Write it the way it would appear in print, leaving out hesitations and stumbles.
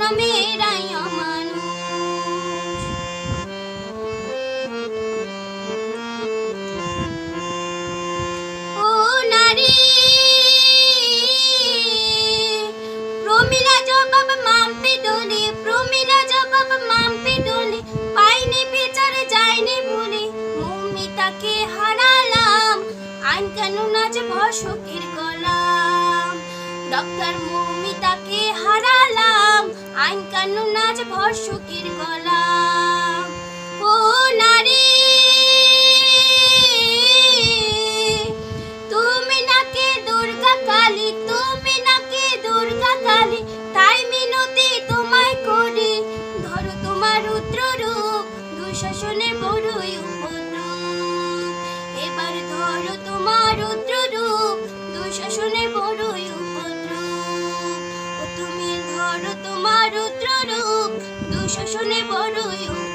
নামের মানুষ। ও নারী প্রমিলা জবাব মাম্পি ডোলে, প্রমিলা জবাব মাম্পি ডোলে, পাইনি বিচার যায়নি ভুলে, মৌমিতাকে হারালাম, আইন কানুন আজ ভশকের গোলাম। ডক্টর মৌমিতাকে হারালাম, আইন কানুন আজ ভশকের গোলাম। ও নারী তুমি নাকি দুর্গা কালী, তুমি নাকি দুর্গা কালী, তাই মিনতি তোমায় করি, ধরো তোমার রুদ্র রূপ, দুঃশাসনে বড়ই উপদ্রব। এবার ধরো তোমার রুদ্র রূপ, দুঃশাসনে বড়ই উপদ্রব। ও তুমি ধরো তোমার রুদ্র রূপ, দুঃশাসনে বড়ই উপদ্রব।